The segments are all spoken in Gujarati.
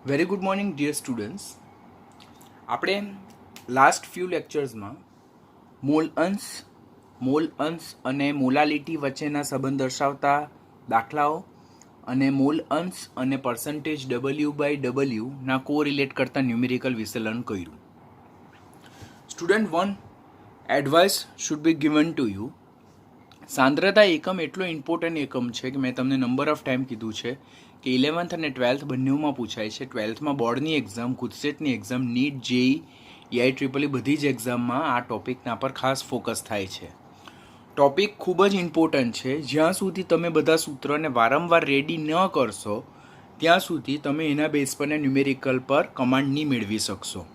Very good morning dear students. આપણે લાસ્ટ ફ્યુ લેક્ચર્સમાં મોલ અંશ અને મોલાલિટી વચ્ચેના સંબંધ દર્શાવતા દાખલાઓ અને મોલ અંશ અને પર્સન્ટેજ W/W કોરિલેટ કરતા ન્યુમેરિકલ વિશે લર્ન કર્યું. Student 1, advice should be given to you. સાંદ્રતા એકમ એટલો ઇમ્પોર્ટન્ટ એકમ છે કે મેં તમને નંબર ઓફ ટાઈમ કીધું છે કે 11th અને 12th બંનેમાં પૂછાય છે. 12thમાં બોર્ડની એક્ઝામ, ગુજસેટની એક્ઝામ, નીટ, જેઈ, EIEEE બધી જ એક્ઝામમાં આ ટોપિકના પર ખાસ ફોકસ થાય છે. ટોપિક ખૂબ જ ઇમ્પોર્ટન્ટ છે. જ્યાં સુધી તમે બધા સૂત્રોને વારંવાર રેડી ન કરશો ત્યાં સુધી તમે એના બેઝ પરના ન્યુમેરિકલ પર કમાન્ડ નહીં મેળવી શકશો.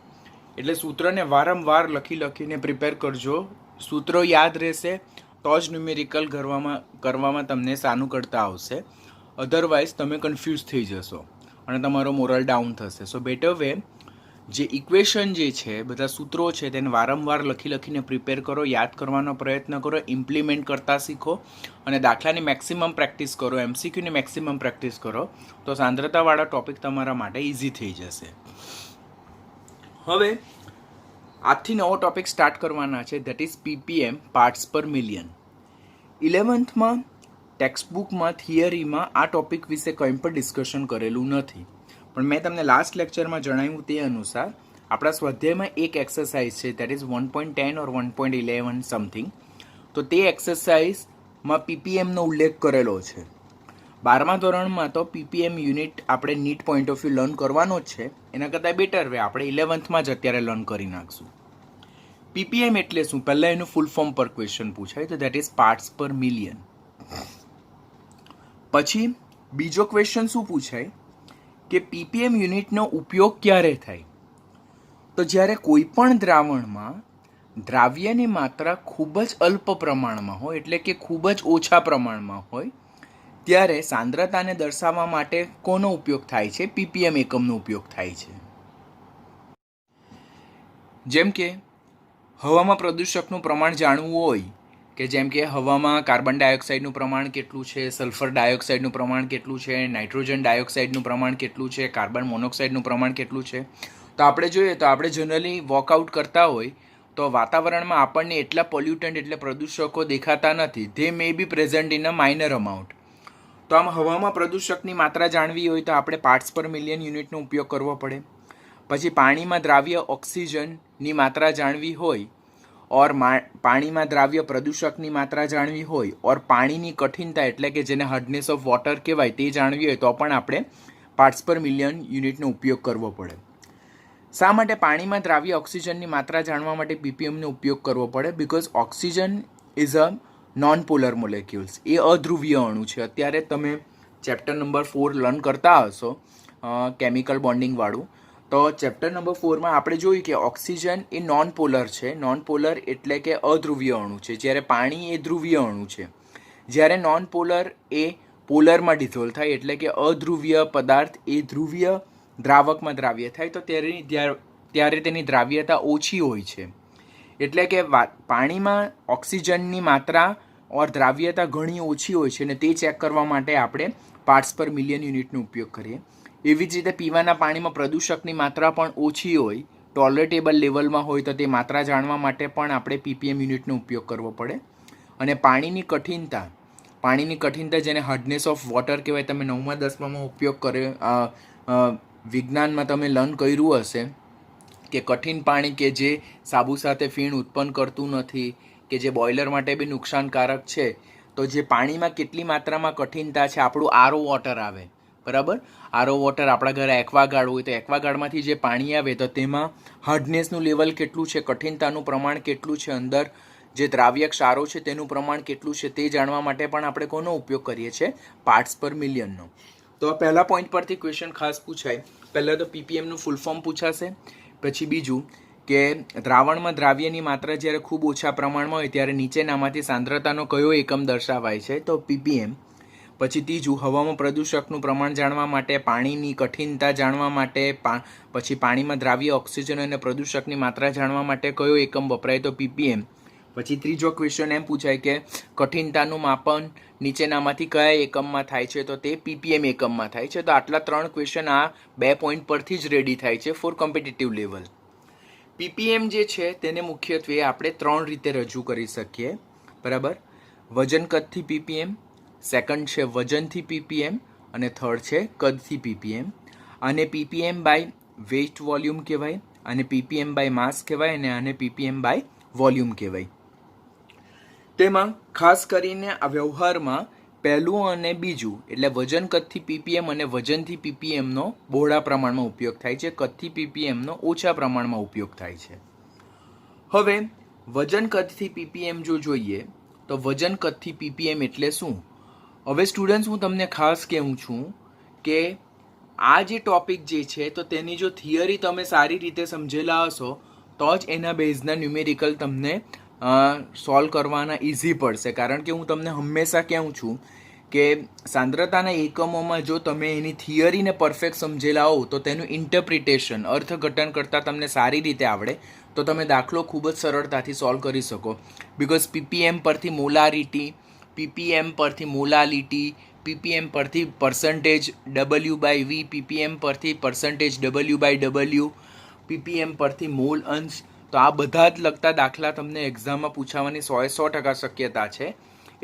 એટલે સૂત્રને વારંવાર લખીને પ્રિપેર કરજો. સૂત્રો યાદ રહેશે તો જ ન્યુમેરિકલ કરવામાં તમને સાનુકૂળતા આવશે. અધરવાઇઝ તમે કન્ફ્યુઝ થઈ જશો અને તમારો મોરલ ડાઉન થશે. સો બેટર વે જે ઇક્વેશન જે છે, બધા સૂત્રો છે, તેને વારંવાર લખીને પ્રિપેર કરો, યાદ કરવાનો પ્રયત્ન કરો, ઇમ્પ્લિમેન્ટ કરતા શીખો અને દાખલાની મેક્સિમમ પ્રેક્ટિસ કરો, MCQની મેક્સિમમ પ્રેક્ટિસ કરો તો સાંદ્રતાવાળા ટોપિક તમારા માટે ઇઝી થઈ જશે. હવે આજથી નવો ટોપિક સ્ટાર્ટ કરવાના છે, ધેટ ઇઝ PPM, પાર્ટ્સ પર મિલિયન. 11thમાં ટેક્સ્ટબુકમાં થિયરીમાં આ ટોપિક વિશે કંઈ પણ ડિસ્કશન કરેલું નથી, પણ મેં તમને લાસ્ટ લેક્ચરમાં જણાવ્યું તે અનુસાર આપણા સ્વાધ્યાયમાં એક એક્સરસાઇઝ છે, દેટ ઇઝ 1.10 ઓર 1.11 સમથિંગ. તો તે એક્સરસાઇઝમાં PPMનો ઉલ્લેખ કરેલો છે. 12મા ધોરણમાં તો PPM યુનિટ આપણે NEET point of view learn કરવાનો જ છે. એના કરતાં બેટર વે આપણે 11thમાં જ અત્યારે લર્ન કરી નાખશું. PPM એટલે શું? પહેલાં એનું ફૂલ ફોર્મ પર ક્વેશ્ચન પૂછાય તો દેટ ઇઝ પાર્ટ્સ પર મિલિયન. પછી બીજો ક્વેશ્ચન શું પૂછાય કે PPM યુનિટનો ઉપયોગ ક્યારે થાય? તો જ્યારે કોઈ પણ દ્રાવણમાં દ્રાવ્યની માત્રા ખૂબ જ અલ્પ પ્રમાણમાં હોય, એટલે કે ખૂબ જ ઓછા પ્રમાણમાં હોય, ત્યારે સાંદ્રતાને દર્શાવવા માટે કોનો ઉપયોગ થાય છે? PPM એકમનો ઉપયોગ થાય છે. જેમ કે હવામાં પ્રદૂષકનું પ્રમાણ જાણવું હોય કે જેમ કે હવામાં કાર્બન ડાયોક્સાઇડનું પ્રમાણ કેટલું છે, સલ્ફર ડાયોક્સાઇડનું પ્રમાણ કેટલું છે, નાઇટ્રોજન ડાયોક્સાઇડનું પ્રમાણ કેટલું છે, કાર્બન મોનોક્સાઇડનું પ્રમાણ કેટલું છે, તો આપણે જોઈએ તો આપણે જનરલી વોકઆઉટ કરતા હોય તો વાતાવરણમાં આપણને એટલા પોલ્યુટન્ટ એટલે પ્રદૂષકો દેખાતા નથી. They may be present in a minor amount. તો આમ હવામાં પ્રદૂષકની માત્રા જાણવી હોય તો આપણે પાર્ટ્સ પર મિલિયન યુનિટનો ઉપયોગ કરવો પડે. પછી પાણીમાં દ્રાવ્ય ઓક્સિજનની માત્રા જાણવી હોય ઓર પાણીમાં દ્રાવ્ય પ્રદૂષકની માત્રા જાણવી હોય ઓર પાણીની કઠિનતા એટલે કે જેને હાર્ડનેસ ઓફ વોટર કહેવાય તે જાણવી હોય તો પણ આપણે પાર્ટ્સ પર મિલિયન યુનિટનો ઉપયોગ કરવો પડે. શા માટે પાણીમાં દ્રાવ્ય ઓક્સિજનની માત્રા જાણવા માટે PPMનો ઉપયોગ કરવો પડે? Because oxygen is a non polar molecules, એ અધ્રુવીય અણુ છે. અત્યારે તમે ચેપ્ટર નંબર 4 લર્ન કરતા હશો કેમિકલ બોન્ડિંગવાળું, તો ચેપ્ટર નંબર 4માં આપણે જોયું કે ઓક્સિજન એ નોન પોલર છે. નોન પોલર એટલે કે અધ્રુવીય અણુ છે, જ્યારે પાણી એ ધ્રુવીય અણુ છે. જ્યારે નોન પોલર એ પોલરમાં ડિઝોલ્વ થાય એટલે કે અધ્રુવીય પદાર્થ એ ધ્રુવીય દ્રાવકમાં દ્રાવ્ય થાય તો ત્યારે તેની દ્રાવ્યતા ઓછી હોય છે. એટલે કે પાણીમાં ઓક્સિજનની માત્રા ઓર દ્રાવ્યતા ઘણી ઓછી હોય છે અને તે ચેક કરવા માટે આપણે પાર્ટ્સ પર મિલિયન યુનિટનો ઉપયોગ કરીએ. એવી જ રીતે પીવાના પાણીમાં પ્રદૂષકની માત્રા પણ ઓછી હોય, ટોલરેટેબલ લેવલમાં હોય તો તે માત્રા જાણવા માટે પણ આપણે PPM યુનિટનો ઉપયોગ કરવો પડે. અને પાણીની કઠિનતા જેને હાર્ડનેસ ઓફ વોટર કહેવાય, તમે 9મા 10મામાં ઉપયોગ કર્યો, વિજ્ઞાનમાં તમે લર્ન કર્યું હશે કે કઠિન પાણી કે જે સાબુ સાથે ફીણ ઉત્પન્ન કરતું નથી, કે જે બોઇલર માટે બી નુકસાનકારક છે, તો જે પાણીમાં કેટલી માત્રામાં કઠિનતા છે, આપણું RO વોટર આવે, બરાબર? RO વોટર આપણા ઘરે એક્વાગાર્ડ હોય તો એક્વાગાર્ડમાંથી જે પાણી આવે તો તેમાં હાર્ડનેસનું લેવલ કેટલું છે, કઠિનતાનું પ્રમાણ કેટલું છે, અંદર જે દ્રાવ્ય ક્ષારો છે તેનું પ્રમાણ કેટલું છે, તે જાણવા માટે પણ આપણે કોનો ઉપયોગ કરીએ છીએ? પાર્ટ્સ પર મિલિયનનો. તો આ પહેલા પોઈન્ટ પરથી ક્વેશ્ચન ખાસ પૂછાય. પહેલાં તો PPMનું ફૂલ ફોર્મ પૂછાશે. પછી બીજું કે દ્રાવણમાં દ્રાવ્યની માત્રા જ્યારે ખૂબ ઓછા પ્રમાણમાં હોય ત્યારે નીચેનામાંથી સાંદ્રતાનો કયો એકમ દર્શાવાય છે? તો PPM. પછી ત્રીજું, હવામાં પ્રદૂષકનું પ્રમાણ જાણવા માટે, પાણીની કઠિનતા જાણવા માટે, પછી પાણીમાં દ્રાવ્ય ઓક્સિજન અને પ્રદૂષકની માત્રા જાણવા માટે કયો એકમ વપરાય? તો PPM. પછી ત્રીજો ક્વેશ્ચન એમ પૂછાય કે કઠિનતાનું માપન નીચેનામાંથી કયા એકમમાં થાય છે, તો તે પીપીએમ એકમમાં થાય છે. તો આટલા 3 ક્વેશ્ચન આ 2 પોઈન્ટ પરથી જ રેડી થાય છે ફોર કોમ્પિટિટિવ લેવલ. પીપીએમ જે છે તેને મુખ્યત્વે આપણે 3 રીતે રજૂ કરી શકીએ, બરાબર. વજન કદથી પીપીએમ, સેકન્ડ છે વજનથી પીપીએમ, અને થર્ડ છે કદથી પીપીએમ. આને પીપીએમ બાય વેઇટ વોલ્યુમ કહેવાય, અને પીપીએમ બાય માસ કહેવાય, અને આને પીપીએમ બાય વોલ્યુમ કહેવાય. તેમાં ખાસ કરીને આ વ્યવહારમાં પહેલું અને બીજું એટલે વજન કદથી પીપીએમ અને વજનથી પીપીએમનો બહોળા પ્રમાણમાં ઉપયોગ થાય છે, કદથી પીપીએમનો ઓછા પ્રમાણમાં ઉપયોગ થાય છે. હવે વજન કદથી પીપીએમ જો જોઈએ તો વજન કદથી પીપીએમ એટલે શું? હવે સ્ટુડન્ટ્સ, હું તમને ખાસ કહેવું છું કે આ જે ટોપિક જે છે તો તેની જો થિયરી તમે સારી રીતે સમજેલા હશો તો જ એના બેઝના ન્યુમેરિકલ તમને સોલ્વ કરવાના ઇઝી પડશે. કારણ કે હું તમને હંમેશા કહું છું કે સાંદ્રતાના એકમોમાં જો તમે એની થિયરીને પરફેક્ટ સમજેલા હો તો તેનું ઇન્ટરપ્રિટેશન અર્થઘટન કરતાં તમને સારી રીતે આવડે તો તમે દાખલો ખૂબ જ સરળતાથી સોલ્વ કરી શકો. બિકોઝ પીપીએમ પરથી મોલારિટી, પીપીએમ પરથી મોલાલિટી, પીપીએમ પરથી percentage W by V, PPM પરથી percentage W by W, PPM પરથી મોલ અંશ, તો આ બધા જ લગતા દાખલા તમને એક્ઝામમાં પૂછાવાની 100% શક્યતા છે.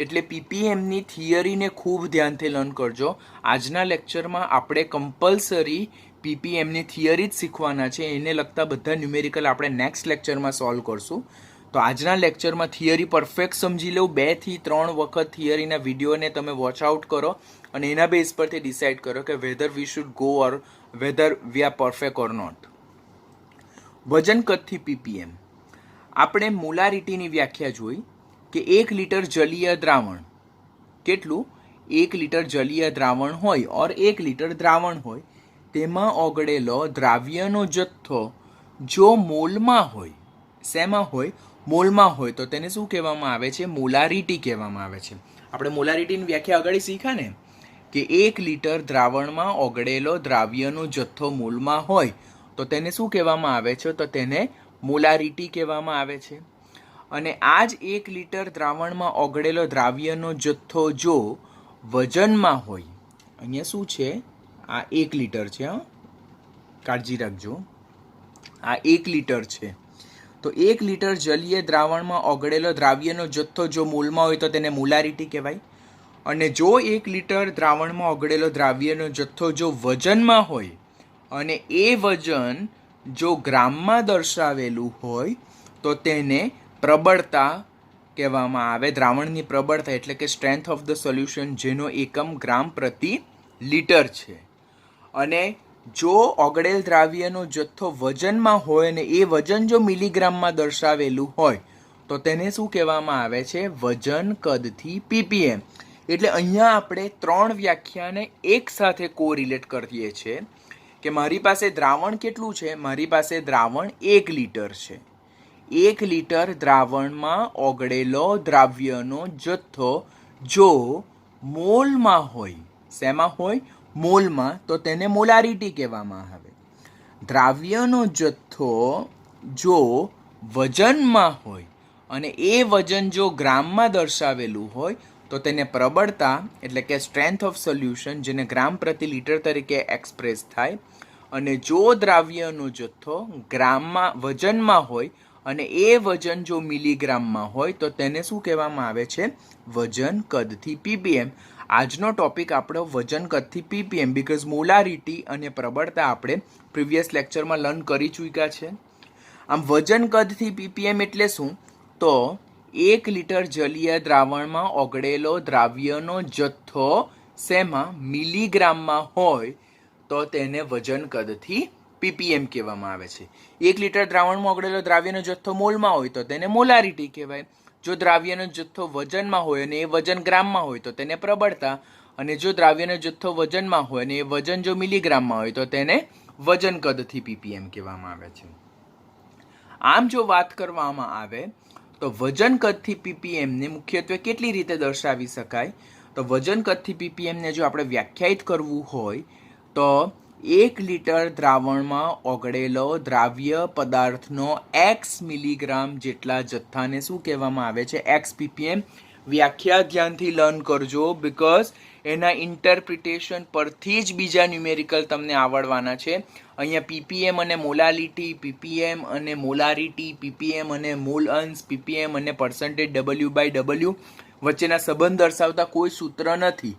એટલે પીપીએમની થિયરીને ખૂબ ધ્યાનથી લર્ન કરજો. આજના લેક્ચરમાં આપણે કમ્પલસરી પીપીએમની થિયરી જ શીખવાના છે, એને લગતા બધા ન્યુમેરિકલ આપણે નેક્સ્ટ લેક્ચરમાં સોલ્વ કરશું. તો આજના લેક્ચરમાં થિયરી પરફેક્ટ સમજી લો, 2 થી 3 વખત થિયરીના વિડીયોને તમે વોચ આઉટ કરો અને એના બેઝ પરથી ડિસાઇડ કરો કે whether we should go or whether we are perfect or not. વજન કદથી પીપીએમ આપણે મોલારિટીની વ્યાખ્યા જોઈ કે 1 લિટર જલીય દ્રાવણ, કેટલું? 1 લિટર જલીય દ્રાવણ હોય ઓર 1 લિટર દ્રાવણ હોય, તેમાં ઓગળેલો દ્રાવ્યનો જથ્થો જો મોલમાં હોય, શેમાં હોય? મોલમાં હોય, તો તેને શું કહેવામાં આવે છે? મોલારિટી કહેવામાં આવે છે. આપણે મોલારિટીની વ્યાખ્યા આગળ શીખ્યા ને કે 1 લિટર દ્રાવણમાં ઓગળેલો દ્રાવ્યનો જથ્થો મોલમાં હોય તો તેને શું કહેવામાં આવે છે? તો તેને મોલારિટી કહેવામાં આવે છે. અને આ જ 1 લિટર દ્રાવણમાં ઓગળેલો દ્રાવ્યનો જથ્થો જો વજનમાં હોય, અહીંયા શું છે? આ 1 લિટર છે, કાળજી રાખજો, આ 1 લિટર છે. તો 1 લિટર જલીય દ્રાવણમાં ઓગળેલો દ્રાવ્યનો જથ્થો જો મોલમાં હોય તો તેને મોલારિટી કહેવાય. અને જો 1 લિટર દ્રાવણમાં ઓગળેલો દ્રાવ્યનો જથ્થો જો વજનમાં હોય અને એ વજન જો ગ્રામમાં દર્શાવેલું હોય તો તેને પ્રબળતા કહેવામાં આવે. દ્રાવણની પ્રબળતા એટલે કે સ્ટ્રેન્થ ઓફ ધ સોલ્યુશન, જેનો એકમ ગ્રામ પ્રતિ લિટર છે. અને જો ઓગળેલ દ્રાવ્યનો જથ્થો વજનમાં હોય અને એ વજન જો મિલીગ્રામમાં દર્શાવેલું હોય તો તેને શું કહેવામાં આવે છે? વજન કદથી પીપીએમ. એટલે અહીંયા આપણે 3 વ્યાખ્યાને એક સાથે કોરિલેટ કરીએ છીએ કે મારી પાસે દ્રાવણ કેટલું છે? મારી પાસે દ્રાવણ 1 લિટર છે. 1 લિટર દ્રાવણમાં ઓગળેલો દ્રાવ્યનો જથ્થો જો મોલમાં હોય, શેમાં હોય? મોલમાં, તો તેને મોલારિટી કહેવામાં આવે. દ્રાવ્યનો જથ્થો જો વજનમાં હોય અને એ વજન જો ગ્રામમાં દર્શાવેલું હોય તો તેને પ્રબળતા એટલે કે સ્ટ્રેન્થ ઓફ સોલ્યુશન, જેને ગ્રામ પ્રતિ લિટર તરીકે એક્સપ્રેસ થાય. અને જો દ્રાવ્યનો જથ્થો ગ્રામમાં વજનમાં હોય અને એ વજન જો મિલીગ્રામમાં હોય તો તેને શું કહેવામાં આવે છે? વજન કદથી પીપીએમ. આજનો ટોપિક આપણો વજન કદથી પીપીએમ, બીકોઝ મોલારિટી અને પ્રબળતા આપણે પ્રીવિયસ લેક્ચરમાં લર્ન કરી ચૂક્યા છે. આમ વજન કદથી પીપીએમ એટલે શું? તો 1 લિટર જલીય દ્રાવણમાં ઓગળેલો દ્રાવ્યનો જથ્થો શેમાં? મિલીગ્રામમાં હોય તો તેને વજન કદથી પીપીએમ કહેવામાં આવે છે. 1 લિટર દ્રાવણમાં ઓગળેલો દ્રાવ્યનો જથ્થો મોલમાં હોય તો તેને મોલારિટી કહેવાય. જો દ્રાવ્યનો જથ્થો વજનમાં હોય અને એ વજન ગ્રામમાં હોય તો તેને પ્રબળતા. અને જો દ્રાવ્યનો જથ્થો વજનમાં હોય અને એ વજન જો મિલીગ્રામમાં હોય તો તેને વજન કદથી પીપીએમ કહેવામાં આવે છે. આમ જો વાત કરવામાં આવે તો વજન કદથી પીપીએમને મુખ્યત્વે કેટલી રીતે દર્શાવી શકાય? તો વજન કદથી પીપીએમને જો આપણે વ્યાખ્યાયિત કરવું હોય તો 1 લિટર દ્રાવણમાં ઓગળેલો દ્રાવ્ય પદાર્થનો x મિલીગ્રામ જેટલા જથ્થાને શું કહેવામાં આવે છે? x ppm. વ્યાખ્યા ધ્યાનથી લર્ન કરજો, બીકોઝ એના ઇન્ટરપ્રિટેશન પરથી જ બીજા ન્યુમેરિકલ તમને આવડવાના છે. અહીંયા ppm અને મોલાલિટી, ppm અને મોલારિટી, ppm અને મોલ અંશ, ppm અને પર્સન્ટેજ W/W વચ્ચેના સંબંધ દર્શાવતા કોઈ સૂત્ર નથી.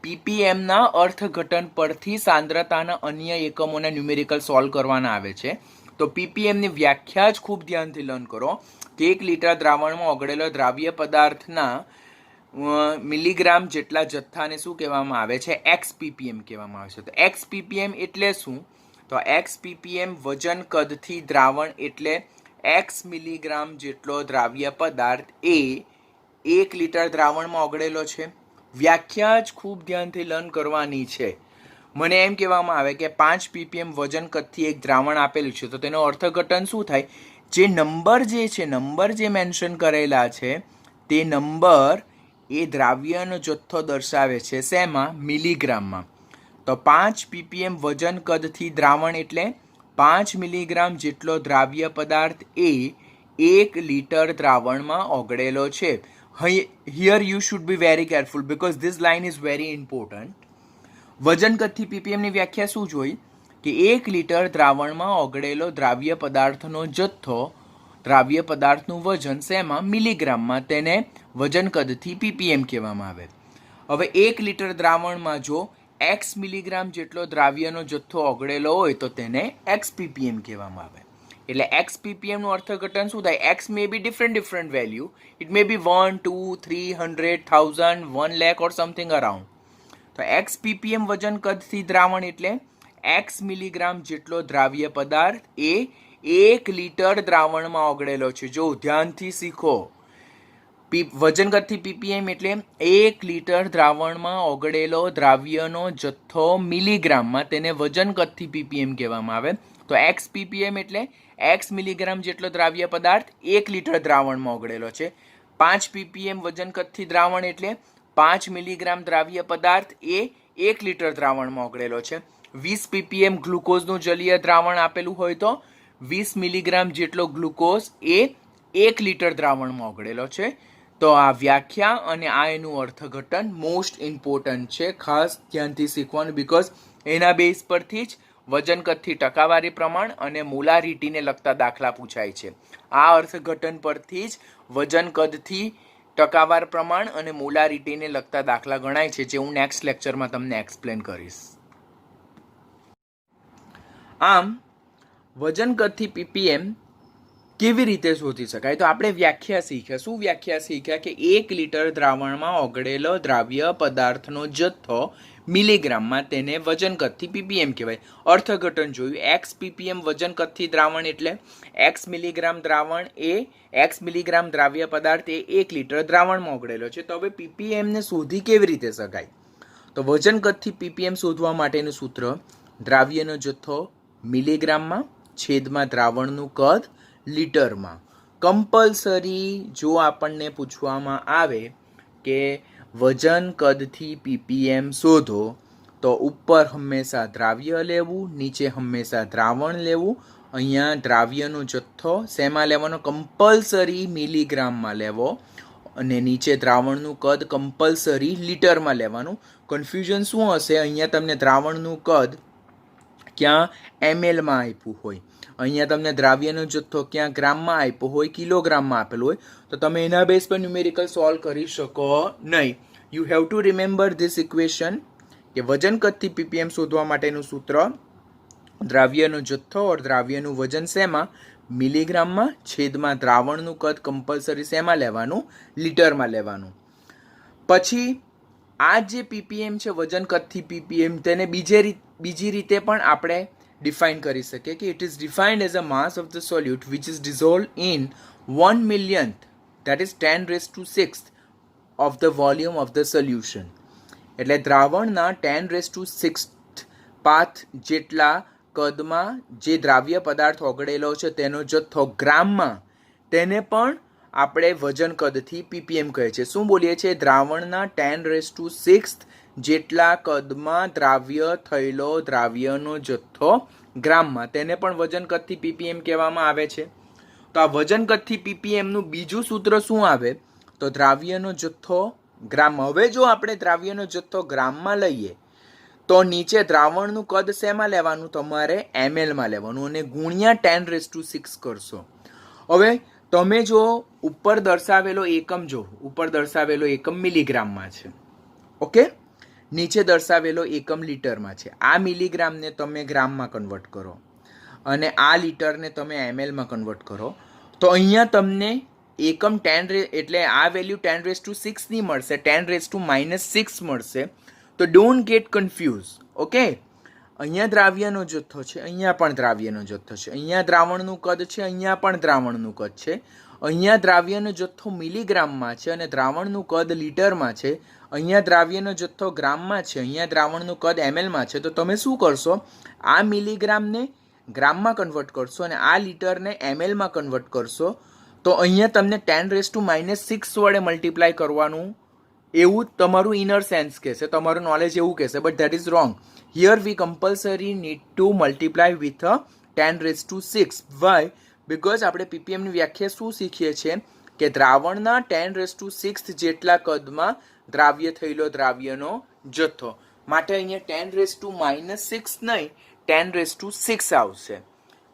ppmના અર્થઘટન પરથી સાંદ્રતાના અન્ય એકમોના ન્યુમેરિકલ સોલ્વ કરવાના આવે છે. તો ppmની વ્યાખ્યા જ ખૂબ ધ્યાનથી લર્ન કરો કે 1 લિટર દ્રાવણમાં ઓગળેલો દ્રાવ્ય પદાર્થના મિલીગ્રામ જેટલા જથ્થાને શું કહેવામાં આવે છે? x ppm કહેવામાં આવે છે. તો x ppm એટલે શું? તો x ppm વજન કદથી દ્રાવણ એટલે x મિલીગ્રામ જેટલો દ્રાવ્ય પદાર્થ એ 1 લિટર દ્રાવણમાં ઓગળેલો છે. વ્યાખ્યા જ ખૂબ ધ્યાનથી લર્ન કરવાની છે. મને એમ કહેવામાં આવે કે 5 ppm વજન કદથી એક દ્રાવણ આપેલું છે, તો તેનો અર્થઘટન શું થાય? જે નંબર જે મેન્શન કરેલા છે તે નંબર એ દ્રાવ્યનો જથ્થો દર્શાવે છે. શેમાં? મિલીગ્રામમાં. તો 5 ppm વજન કદથી દ્રાવણ એટલે 5 મિલીગ્રામ જેટલો દ્રાવ્ય પદાર્થ એ 1 લિટર દ્રાવણમાં ઓગળેલો છે. Here you should be very careful because this line is very important. વજન કદથી ppm ની વ્યાખ્યા શું જોઈ? કે 1 લિટર દ્રાવણમાં ઓગળેલો દ્રાવ્ય પદાર્થનો જથ્થો, દ્રાવ્ય પદાર્થનું વજન શેમાં? મિલીગ્રામમાં, તેને વજન કદથી ppm કહેવામાં આવે. હવે 1 લિટર દ્રાવણમાં જો x મિલીગ્રામ જેટલો દ્રાવ્યનો જથ્થો ઓગળેલો હોય તો તેને x ppm કહેવામાં આવે. એટલે x ppm નું અર્થઘટન શું થાય? x may be different value. It may be 1, 2, 300, 1000, 1 lakh or something around. તો x ppm વજન કદથી દ્રાવણ એટલે x મિલીગ્રામ જેટલો દ્રાવ્ય પદાર્થ એ 1 લિટર દ્રાવણમાં ઓગળેલો છે. જો ધ્યાનથી શીખો, વજન કદથી ppm એટલે 1 લિટર દ્રાવણમાં ઓગળેલો દ્રાવ્યનો જથ્થો મિલીગ્રામમાં, તેને વજન કદથી ppm કહેવામાં આવે. તો x ppm એટલે x મિલીગ્રામ જેટલો દ્રાવ્ય પદાર્થ 1 લિટર દ્રાવણમાં ઓગળેલો છે. 5 ppm વજન કદથી દ્રાવણ એટલે 5 મિલીગ્રામ દ્રાવ્ય પદાર્થ એ 1 લિટર દ્રાવણમાં ઓગળેલો છે. 20 ppm ગ્લુકોઝનું જલીય દ્રાવણ આપેલું હોય તો 20 મિલીગ્રામ જેટલો ગ્લુકોઝ એ 1 લિટર દ્રાવણમાં ઓગળેલો છે. તો આ વ્યાખ્યા અને આ એનું અર્થઘટન મોસ્ટ ઇમ્પોર્ટન્ટ છે. ખાસ ધ્યાનથી શીખવાનું, બીકોઝ એના બેઝ પરથી જ વજન કદથી ટકાવારી પ્રમાણ અને મોલારિટીને લગતા દાખલા પૂછાય છે. આ અર્થઘટન પરથી જ વજન કદથી ટકાવાર પ્રમાણ અને મોલારિટીને લગતા દાખલા ગણાય છે, જે હું નેક્સ્ટ લેક્ચરમાં તમને એક્સપ્લેન કરીશ. આમ વજન કદથી ppm કેવી રીતે શોધી શકાય? તો આપણે વ્યાખ્યા શીખ્યા. શું વ્યાખ્યા શીખ્યા? કે 1 લિટર દ્રાવણમાં ઓગળેલો દ્રાવ્ય પદાર્થનો જથ્થો મિલીગ્રામમાં, તેને વજન કદથી ppm કહેવાય. અર્થઘટન જોયું. x ppm વજન કદથી દ્રાવણ એટલે x મિલીગ્રામ દ્રાવણ એ x મિલીગ્રામ દ્રાવ્ય પદાર્થ એ 1 લિટર દ્રાવણમાં ઓગળેલો છે. તો હવે ppm ને શોધી કેવી રીતે શકાય? તો વજન કદથી ppm શોધવા માટેનું સૂત્ર: દ્રાવ્યનો જથ્થો મિલીગ્રામમાં છેદમાં દ્રાવણનું કદ લિટરમાં. કમ્પલસરી જો આપણને પૂછવામાં આવે કે વજન કદથી ppm શોધો તો ઉપર હંમેશા દ્રાવ્ય લેવું, નીચે હંમેશા દ્રાવણ લેવું. અહીંયા દ્રાવ્યનો જથ્થો શેમાં લેવાનો? કમ્પલસરી મિલીગ્રામમાં લેવો, અને નીચે દ્રાવણનું કદ કમ્પલસરી લિટરમાં લેવાનું. કન્ફ્યુઝન શું હશે? અહીંયા તમને દ્રાવણનું કદ ક્યાં mlમાં આપ્યું હોય, અહીંયા તમને દ્રાવ્યનો જથ્થો ક્યાં ગ્રામમાં આપ્યો હોય, કિલોગ્રામમાં આપેલો હોય, તો તમે એના બેઝ પર ન્યુમેરિકલ સોલ્વ કરી શકો નહીં. You have to remember this equation કે વજન કદથી ppm શોધવા માટેનું સૂત્ર: દ્રાવ્યનો જથ્થો ઓર દ્રાવ્યનું વજન શેમાં? મિલીગ્રામમાં, છેદમાં દ્રાવણનું કદ કમ્પલસરી શેમાં લેવાનું? લિટરમાં લેવાનું. પછી આ જે ppm છે, વજન કદથી ppm, તેને બીજી રીતે પણ આપણે ડિફાઇન કરી શકીએ કે it is defined as a mass of the સોલ્યુટ which is dissolve in 1 millionth, that is 10⁶ of the volume of the solution. એટલે દ્રાવણના 10⁶ પાથ જેટલા કદમાં જે દ્રાવ્ય પદાર્થ ઓગળેલો છે તેનો જથ્થો ગ્રામમાં, તેને પણ આપણે વજન કદથી પીપીએમ કહે છે. શું બોલીએ છીએ? દ્રાવણના 10⁶ જેટલા કદમાં દ્રાવ્ય થયેલો દ્રાવ્યનો જથ્થો ગ્રામમાં, તેને પણ વજન કદથી પીપીએમ કહેવામાં આવે છે. તો આ વજન કદથી પીપીએમનું બીજું સૂત્ર શું આવે? તો દ્રાવ્યનો જથ્થો ગ્રામમાં. હવે જો આપણે દ્રાવ્યનો જથ્થો ગ્રામમાં લઈએ તો નીચે દ્રાવણનું કદ શેમાં લેવાનું? તમારે એમએલમાં લેવાનું અને ગુણ્યા 10⁶ કરશો. હવે તમે જો ઉપર દર્શાવેલો એકમ મિલીગ્રામમાં છે, ઓકે, નીચે દર્શાવેલો એકમ લીટરમાં છે. આ મિલીગ્રામને તમે ગ્રામમાં કન્વર્ટ કરો અને આ લીટરને તમે એમએલમાં કન્વર્ટ કરો, તો અહીંયા તમને એકમ 10 એટલે આ વેલ્યુ 10⁶ ની મળશે, 10⁻⁻6 મળશે. તો ડોન્ટ ગેટ કન્ફ્યુઝ, ઓકે. અહીંયા દ્રાવ્યનો જથ્થો છે, અહીંયા પણ દ્રાવ્યનો જથ્થો છે, અહીંયા દ્રાવણનું કદ છે, અહીંયા પણ દ્રાવણનું કદ છે. અહીંયા દ્રાવ્યનો જથ્થો મિલીગ્રામમાં છે અને દ્રાવણનું કદ લીટરમાં છે. અહીંયા દ્રાવ્યનો જથ્થો ગ્રામમાં છે, અહીંયા દ્રાવણનું કદ એમએલમાં છે. તો તમે શું કરશો? આ મિલીગ્રામને ગ્રામમાં કન્વર્ટ કરશો અને આ લીટરને એમએલમાં કન્વર્ટ કરશો. તો અહીંયા તમને 10⁻⁻6 વડે મલ્ટીપ્લાય કરવાનું, એવું તમારું ઇનર સેન્સ કહેશે, તમારું નોલેજ એવું કહેશે, but that is wrong. Here we compulsory need to multiply with 10⁶. Why? Because આપણે પીપીએમની વ્યાખ્યા શું શીખીએ છીએ કે દ્રાવણના 10⁶ જેટલા કદમાં દ્રાવ્ય થયેલો દ્રાવ્યનો જથ્થો. માટે અહીંયા 10⁻⁻6 નહીં, 10⁶ આવશે.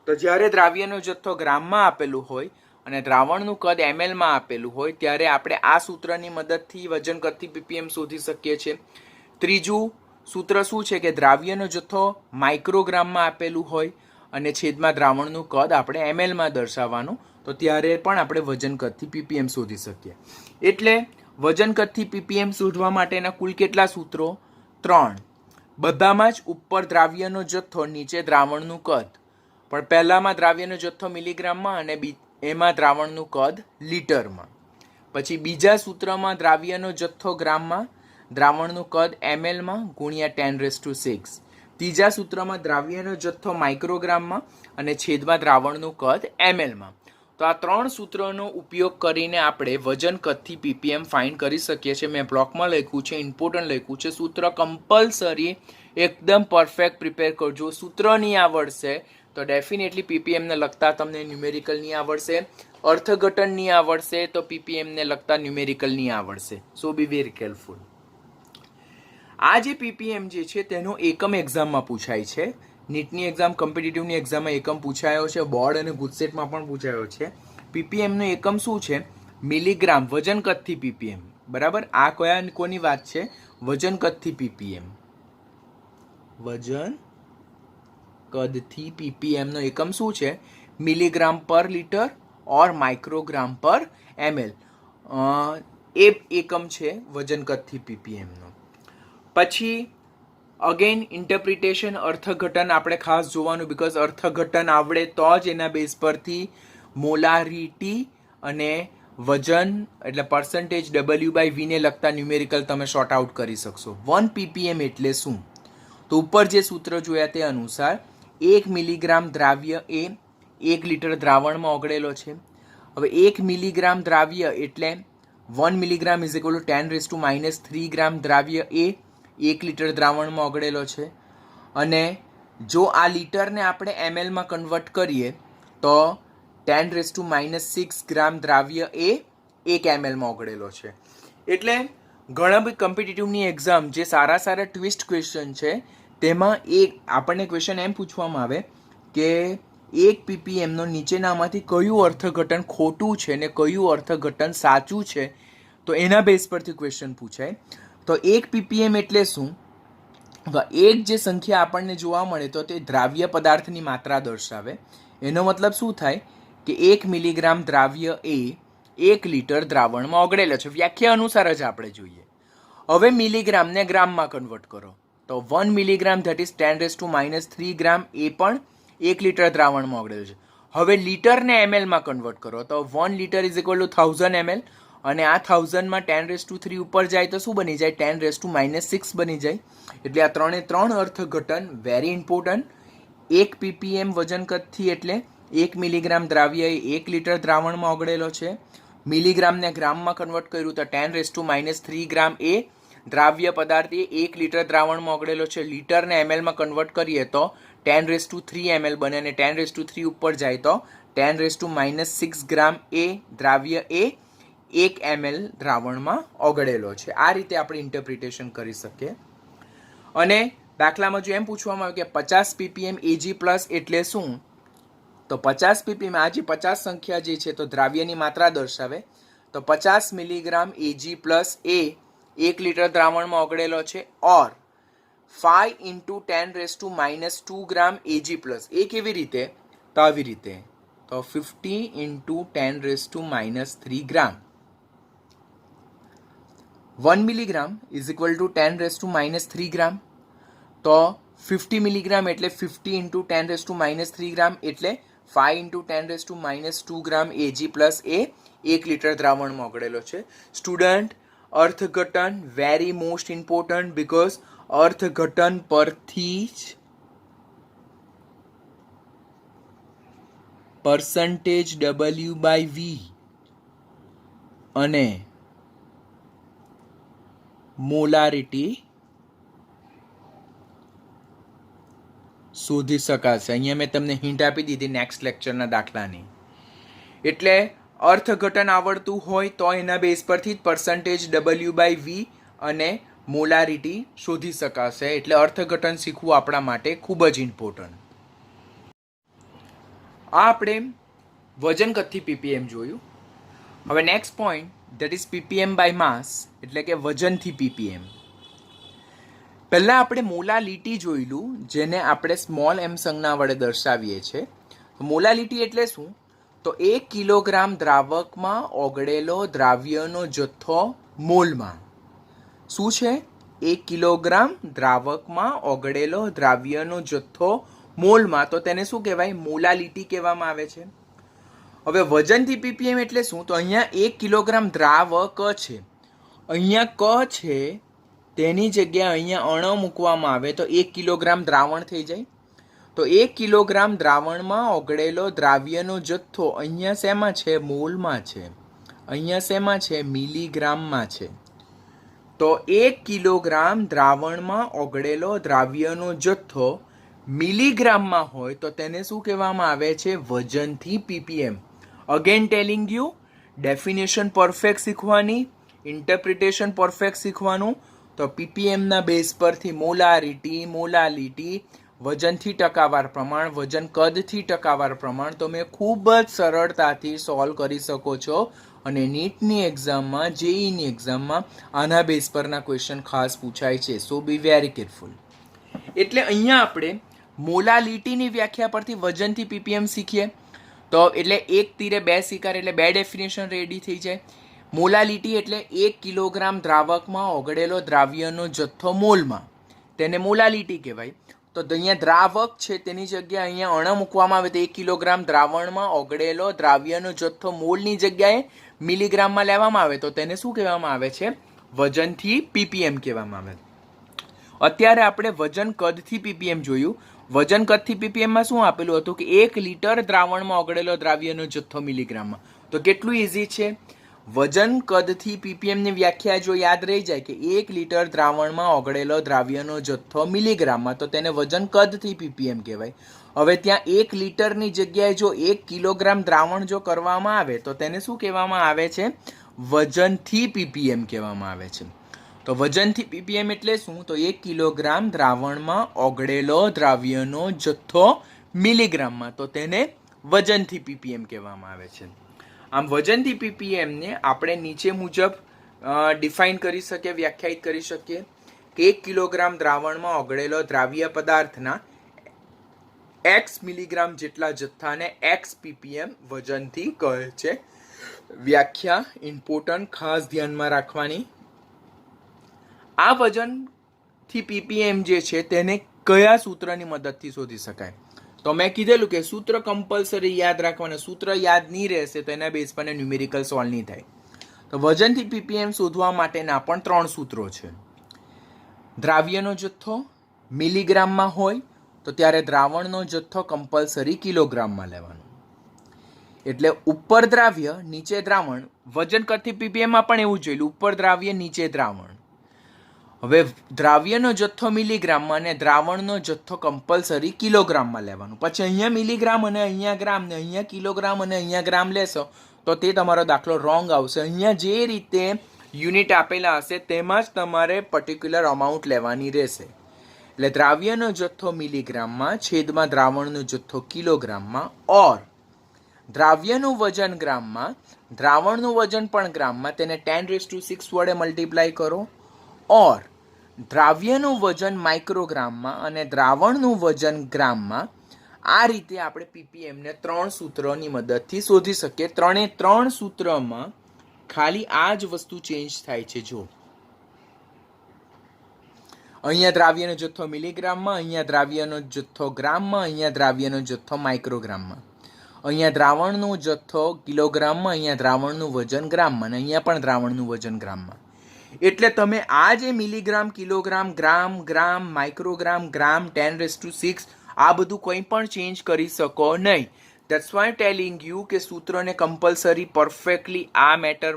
તો જ્યારે દ્રાવ્યનો જથ્થો ગ્રામમાં આપેલું હોય અને દ્રાવણનું કદ એમએલમાં આપેલું હોય ત્યારે આપણે આ સૂત્રની મદદથી વજન કદથી પીપીએમ શોધી શકીએ છીએ. ત્રીજું સૂત્ર શું છે કે દ્રાવ્યનો જથ્થો માઇક્રોગ્રામમાં આપેલું હોય અને છેદમાં દ્રાવણનું કદ આપણે એમએલમાં દર્શાવવાનું, તો ત્યારે પણ આપણે વજન કદથી પીપીએમ શોધી શકીએ. એટલે વજન કદથી પીપીએમ શોધવા માટેના કુલ કેટલા સૂત્રો? 3. બધામાં જ ઉપર દ્રાવ્યનો જથ્થો, નીચે દ્રાવણનું કદ, પણ પહેલામાં દ્રાવ્યનો જથ્થો મિલીગ્રામમાં અને એમાં દ્રાવણનું કદ લીટરમાં. પછી બીજા સૂત્રમાં દ્રાવ્યનો જથ્થો ગ્રામમાં, દ્રાવણનું કદ એમએલમાં ગુણ્યા 10⁶. ત્રીજા સૂત્રમાં દ્રાવ્યનો જથ્થો માઇક્રોગ્રામમાં અને છેદમાં દ્રાવણનું કદ એમએલમાં. તો આ 3 સૂત્રોનો ઉપયોગ કરીને આપણે વજન કદથી પીપીએમ ફાઇન્ડ કરી શકીએ છીએ. મેં બ્લોકમાં લખ્યું છે, ઇમ્પોર્ટન્ટ લખ્યું છે. સૂત્ર કમ્પલસરી એકદમ પરફેક્ટ પ્રિપેર કરજો. સૂત્ર નહીં આવડશે તો ડેફિનેટલી પીપીએમને લગતા તમને ન્યુમેરિકલ નહીં આવડશે, અર્થઘટન નહીં આવડશે તો પીપીએમને લગતા ન્યુમેરિકલ નહીં આવડશે. સો બી વેરી કેરફુલ. આ જે પીપીએમ જે છે તેનો એકમ એક્ઝામમાં પૂછાય છે. નીટની એક્ઝામ, કોમ્પિટિટિવની એક્ઝામમાં એકમ પૂછાયો છે, બોર્ડ અને ગુજસેટમાં પણ પૂછાયો છે. પીપીએમનો એકમ શું છે? મિલીગ્રામ. વજન કદથી પીપીએમ, બરાબર. આ કોની વાત છે? વજન કદથી પીપીએમ. વજન કદથી પીપીએમનો એકમ શું છે? મિલીગ્રામ પર લીટર ઓર માઇક્રોગ્રામ પર એમએલ. એ એકમ છે વજન કદથી પીપીએમનો. પછી અગેન ઇન્ટરપ્રિટેશન, અર્થઘટન આપણે ખાસ જોવાનું, બિકોઝ અર્થઘટન આવડે તો જ એના બેઝ પરથી મોલારિટી અને વજન એટલે પર્સન્ટેજ W/V ને લગતા ન્યુમેરિકલ તમે શોર્ટ આઉટ કરી શકશો. 1 ppm એટલે શું? તો ઉપર જે સૂત્ર જોયા તે અનુસાર 1 મિલીગ્રામ દ્રાવ્ય એ 1 લીટર દ્રાવણમાં ઓગળેલો છે. હવે 1 મિલીગ્રામ દ્રાવ્ય એટલે 1 મિલીગ્રામ ઇઝ ઇક્વલ ટુ 10⁻³ ગ્રામ દ્રાવ્ય એ 1 લીટર દ્રાવણમાં ઓગળેલો છે. અને જો આ લીટરને આપણે mlમાં કન્વર્ટ કરીએ તો 10⁻⁻6 ગ્રામ દ્રાવ્ય એ 1 mlમાં ઓગળેલો છે. એટલે ઘણા બધી કોમ્પિટિટિવની એક્ઝામ જે સારા ટ્વિસ્ટ ક્વેશ્ચન છે તેમાં આપણને ક્વેશ્ચન એમ પૂછવામાં આવે કે 1 ppm નો નીચેનામાંથી કયું અર્થઘટન ખોટું છે ને કયું અર્થઘટન સાચું છે, તો એના બેઝ પરથી ક્વેશ્ચન પૂછાય. તો 1 ppm એટલે શું? એક જે સંખ્યા આપણને જોવા મળે તો તે દ્રાવ્ય પદાર્થની માત્રા દર્શાવે. એનો મતલબ શું થાય કે 1 મિલીગ્રામ દ્રાવ્ય એ 1 લીટર દ્રાવણમાં ઓગળેલો છે. વ્યાખ્યા અનુસાર જ આપણે જોઈએ. હવે મિલીગ્રામને ગ્રામમાં કન્વર્ટ કરો તો 1 મિલીગ્રામ ધેટ ઇઝ 10⁻³ ગ્રામ એ પણ 1 લીટર દ્રાવણમાં ઓગળેલો છે. હવે લીટરને mlમાં કન્વર્ટ કરો તો 1 litre is equal to 1000 ml અને આ 1000માં 10⁻³ ઉપર જાય તો શું બની જાય? 10⁻⁻6 બની જાય. એટલે આ 3 અર્થઘટન વેરી ઇમ્પોર્ટન્ટ. 1 ppm વજન કદથી એટલે 1 મિલીગ્રામ દ્રાવ્ય એ 1 લીટર દ્રાવણમાં ઓગળેલો છે. મિલીગ્રામને ગ્રામમાં કન્વર્ટ કર્યું તો 10⁻³ ગ્રામ એ દ્રાવ્ય પદાર્થ એ 1 લિટર દ્રાવણમાં ઓગળેલો છે. લીટરને mlમાં કન્વર્ટ કરીએ તો 10⁻³ ml બને અને 10⁻³ ઉપર જાય તો 10⁻⁻6 ગ્રામ એ દ્રાવ્ય એ 1 ml દ્રાવણમાં ઓગળેલો છે. આ રીતે આપણે ઇન્ટરપ્રિટેશન કરી શકીએ. અને દાખલામાં જો એમ પૂછવામાં આવે કે 50 ppm Ag+ એટલે શું, તો 50 ppm આ જે 50 સંખ્યા જે છે તો દ્રાવ્યની માત્રા દર્શાવે, તો 50 મિલીગ્રામ Ag+ એ 1 લિટર દ્રાવણમાં ઓગળેલો છે, ઓર 5 × 10⁻² ગ્રામ Ag+. એ કેવી રીતે, તો આવી રીતે, તો 50 × 10⁻³ ગ્રામ. 1 મિલીગ્રામ ઇઝ ઇક્વલ ટુ 10⁻³ ગ્રામ. તો 50 મિલીગ્રામ એટલે 50 × 10⁻³ ગ્રામ એટલે 5 × 10⁻² ગ્રામ Ag+ એ 1 લિટર દ્રાવણમાં ઓગળેલો છે. સ્ટુડન્ટ, અર્થઘટન વેરી મોસ્ટ ઇમ્પોર્ટન્ટ, બીકોઝ અર્થઘટન પરથી જ percentage W/V અને મોલારિટી શોધી શકાશે. અહીંયા મેં તમને હિન્ટ આપી દીધી નેક્સ્ટ લેક્ચરના દાખલાની. એટલે અર્થઘટન આવડતું હોય તો એના બેઝ પરથી જ percentage W/V અને મોલારિટી શોધી શકાશે. એટલે અર્થઘટન શીખવું આપણા માટે ખૂબ જ ઇમ્પોર્ટન્ટ. આ આપણે વજન કદથી ppm જોયું. હવે next point that is ppm by mass, એટલે કે વજનથી ppm. પહેલા આપણે મોલાલિટી જોયેલું, જેને આપણે સ્મોલ m સંજ્ઞા વડે દર્શાવીએ છીએ. મોલાલિટી એટલે શું, તો 1 કિલોગ્રામ દ્રાવકમાં ઓગળેલો દ્રાવ્યનો જથ્થો મોલમાં. શું છે? 1 કિલોગ્રામ દ્રાવકમાં ઓગળેલો દ્રાવ્યનો જથ્થો મોલમાં, તો તેને શું કહેવાય? મોલાલિટી કહેવામાં આવે છે. હવે વજનથી ppm એટલે શું, તો અહીંયા 1 કિલોગ્રામ દ્રાવક છે, અહીંયા ક છે, તેની જગ્યાએ અહીંયા અણ મૂકવામાં આવે તો 1 કિલોગ્રામ દ્રાવણ થઈ જાય. તો 1 કિલોગ્રામ દ્રાવણમાં ઓગળેલો દ્રાવ્યનો જથ્થો અહીંયા શેમાં છે? મોલમાં છે. અહીંયા શેમાં છે? મિલીગ્રામમાં છે. તો 1 કિલોગ્રામ દ્રાવણમાં ઓગળેલો દ્રાવ્યનો જથ્થો મિલીગ્રામમાં હોય તો તેને શું કહેવામાં આવે છે? વજનથી ppm. Again telling you, definition perfect શીખવાની, ઇન્ટરપ્રિટેશન પરફેક્ટ શીખવાનું. તો ppmના બેઝ પરથી મોલાલિટી, વજનથી ટકાવાર પ્રમાણ, વજન કદથી ટકાવાર પ્રમાણ તમે ખૂબ જ સરળતાથી સોલ્વ કરી શકો છો. અને નીટની એક્ઝામમાં, જેઈની એક્ઝામમાં આના બેઝ પરના ક્વેશ્ચન ખાસ પૂછાય છે. સો બી વેરી કેરફુલ. એટલે અહીંયા આપણે મોલાલિટીની વ્યાખ્યા પરથી વજનથી ppm શીખીએ. તો એટલે 1 તીરે 2 શિકાર, એટલે 2 ડેફિનેશન રેડી થઈ જાય. મોલાલિટી એટલે 1 કિલોગ્રામ દ્રાવકમાં ઓગળેલો દ્રાવ્યનો જથ્થો મોલમાં, તેને મોલાલિટી કહેવાય. તો અહીંયા દ્રાવક છે તેની જગ્યાએ અહીંયા અણ મૂકવામાં આવે તો 1 કિલોગ્રામ દ્રાવણમાં ઓગળેલો દ્રાવ્યનો જથ્થો મોલની જગ્યાએ મિલીગ્રામમાં લેવામાં આવે તો તેને શું કહેવામાં આવે છે? વજનથી ppm કહેવામાં આવે. અત્યારે આપણે વજન કદથી ppm જોયું. વજન કદથી ppmમાં શું આપેલું હતું કે 1 લિટર દ્રાવણમાં ઓગળેલો દ્રાવ્યનો જથ્થો મિલીગ્રામમાં. તો કેટલું ઇઝી છે. વજન કદથી ppmની વ્યાખ્યા જો યાદ રહી જાય કે 1 લિટર દ્રાવણમાં ઓગળેલો દ્રાવ્યનો જથ્થો મિલીગ્રામમાં, તો તેને વજન કદથી ppm કહેવાય. હવે ત્યાં 1 લિટરની જગ્યાએ જો 1 કિલોગ્રામ દ્રાવણ જો કરવામાં આવે તો તેને શું કહેવામાં આવે છે? વજનથી ppm કહેવામાં આવે છે. તો વજનથી ppm એટલે શું, તો 1 કિલોગ્રામ દ્રાવણમાં ઓગળેલો દ્રાવ્યનો જથ્થો મિલીગ્રામમાં, તો તેને વજનથી ppm કહેવામાં આવે છે. આમ વજનથી ppm ને આપણે નીચે મુજબ ડિફાઇન કરી શકીએ, વ્યાખ્યાયિત કરી શકીએ કે 1 કિલોગ્રામ દ્રાવણમાં ઓગળેલો દ્રાવ્ય પદાર્થના x મિલીગ્રામ જેટલા જથ્થાને x ppm વજનથી કહે છે. વ્યાખ્યા ઇમ્પોર્ટન્ટ, ખાસ ધ્યાનમાં રાખવાની. આ વજનથી ppm જે છે તેને કયા સૂત્રની મદદથી શોધી શકાય? તો મેં કીધેલું કે સૂત્ર કમ્પલસરી યાદ રાખવાના. સૂત્ર યાદ નહીં રહેશે તો એના બેઝ પર ન્યુમેરિકલ સોલ્વ નહીં થાય. તો વજનથી ppm શોધવા માટેના પણ 3 સૂત્રો છે. દ્રાવ્યનો જથ્થો મિલીગ્રામમાં હોય તો ત્યારે દ્રાવણનો જથ્થો કમ્પલસરી કિલોગ્રામમાં લેવાનો. એટલે ઉપર દ્રાવ્ય નીચે દ્રાવણ. વજન કરતી પીપીએમમાં પણ એવું જોયેલું, ઉપર દ્રાવ્ય નીચે દ્રાવણ. હવે દ્રાવ્યનો જથ્થો મિલીગ્રામમાં અને દ્રાવણનો જથ્થો કમ્પલસરી કિલોગ્રામમાં લેવાનું. પછી અહીંયા મિલીગ્રામ અને અહીંયા ગ્રામ ને અહીંયા કિલોગ્રામ અને અહીંયા ગ્રામ લેશો તો તે તમારો દાખલો રોંગ આવશે. અહીંયા જે રીતે યુનિટ આપેલા હશે તેમાં જ તમારે પર્ટિક્યુલર અમાઉન્ટ લેવાની રહેશે. એટલે દ્રાવ્યનો જથ્થો મિલીગ્રામમાં છેદમાં દ્રાવણનો જથ્થો કિલોગ્રામમાં, ઓર દ્રાવ્યનું વજન ગ્રામમાં, દ્રાવણનું વજન પણ ગ્રામમાં, તેને 10⁶ વડે મલ્ટીપ્લાય કરો, ઓર દ્રાવ્યનું વજન માઇક્રોગ્રામમાં અને દ્રાવણનું વજન ગ્રામમાં. આ રીતે આપણે પીપીએમને 3 સૂત્રોની મદદથી શોધી શકીએ. 3 સૂત્રમાં ખાલી આ જ વસ્તુ ચેન્જ થાય છે. જો અહીંયા દ્રાવ્યનો જથ્થો મિલીગ્રામમાં, અહીંયા દ્રાવ્યનો જથ્થો ગ્રામમાં, અહીંયા દ્રાવ્યનો જથ્થો માઇક્રોગ્રામમાં, અહીંયા દ્રાવણનો જથ્થો કિલોગ્રામમાં, અહીંયા દ્રાવણનું વજન ગ્રામમાં, અહીંયા પણ દ્રાવણનું વજન ગ્રામમાં. એટલે તમે આ જે મિલીગ્રામ, કિલોગ્રામ, ગ્રામ, ગ્રામ, માઇક્રોગ્રામ, ગ્રામ, 10⁶, આ બધું કંઈ પણ ચેન્જ કરી શકો નહીં. દેટ્સ વાય ટેલિંગ યુ કે સૂત્રને કમ્પલસરી પરફેક્ટલી આ મેટર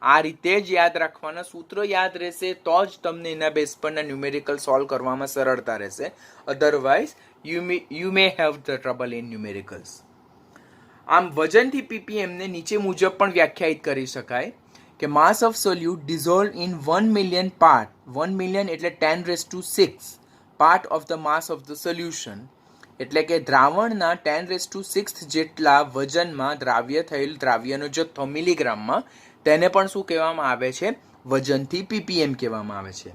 આ રીતે જ યાદ રાખવાના. સૂત્ર યાદ રહેશે તો જ તમને એના બેઝ પરના ન્યુમેરિકલ સોલ્વ કરવામાં સરળતા રહેશે. Otherwise you may have the trouble in numericals. આમ વજનથી પીપીએમને નીચે મુજબ પણ વ્યાખ્યાયિત કરી શકાય કે માસ of સોલ્યુટ dissolve in 1 million part, 1 million એટલે 10⁶ part of the mass of the solution. એટલે કે દ્રાવણના 10⁶ જેટલા વજનમાં દ્રાવ્ય થયેલ દ્રાવ્યનો જથ્થો મિલીગ્રામમાં, તેને પણ શું કહેવામાં આવે છે? વજનથી પીપીએમ કહેવામાં આવે છે.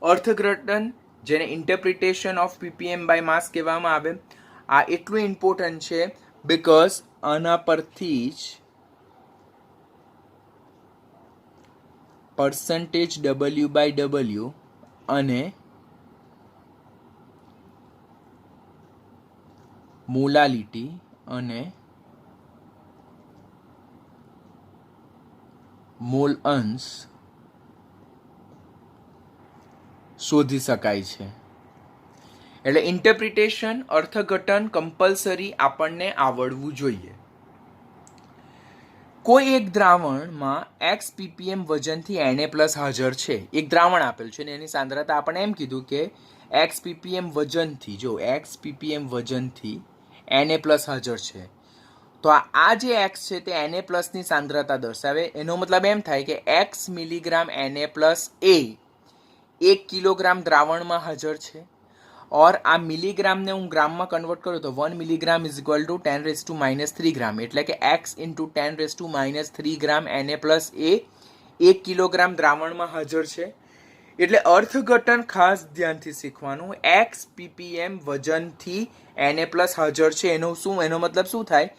અર્થઘટન જેને ઇન્ટરપ્રિટેશન ઓફ પીપીએમ બાય માસ કહેવામાં આવે. આ એટલું ઇમ્પોર્ટન્ટ છે બિકોઝ આના પરથી જ પર્સન્ટેજ W/W અને મોલાલિટી અને મોલ અંશ શોધી શકાય છે. એટલે ઇન્ટરપ્રિટેશન, અર્થઘટન કમ્પલસરી આપણને આવડવું જોઈએ. કોઈ એક દ્રાવણમાં x ppm વજનથી Na+ હાજર છે. એક દ્રાવણ આપેલ છે ને એની સાંદ્રતા આપણે એમ કીધું કે x ppm વજનથી, જો x ppm વજનથી Na+ હાજર છે. તો આ જે x છે તે Na+ ની સાંદ્રતા દર્શાવે. એનો મતલબ એમ થાય કે x મિલીગ્રામ Na+ એ 1 કિલોગ્રામ દ્રાવણમાં હાજર છે. और आ मिलीग्राम ने हूँ ग्राम में कन्वर्ट करूँ तो 1 मिलीग्राम इज इक्वल टू 10⁻³ ग्राम. એટલે કે x ઇન્ટુ 10⁻³ ગ્રામ Na+ એ 1 કિલોગ્રામ દ્રાવણમાં હાજર છે. એટલે અર્થઘટન ખાસ ધ્યાનથી શીખવાનું. x ppm વજનથી Na+ હાજર છે એનો મતલબ શું થાય?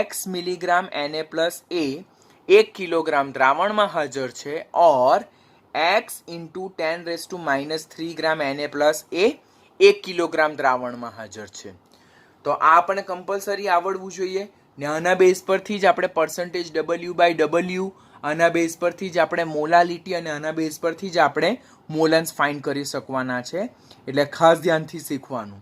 x મિલીગ્રામ Na+ એ 1 કિલોગ્રામ દ્રાવણમાં હાજર છે और x ઇન્ટુ 10⁻³ ગ્રામ Na+ એ 1 કિલોગ્રામ દ્રાવણમાં હાજર છે. તો આ આપણને કમ્પલસરી આવડવું જોઈએ. ને આના બેઝ પરથી જ આપણે પર્સન્ટેજ W/W, આના બેઝ પરથી જ આપણે મોલાલિટી અને આના બેઝ પરથી જ આપણે મોલન્સ ફાઇન્ડ કરી શકવાના છે. એટલે ખાસ ધ્યાનથી શીખવાનું.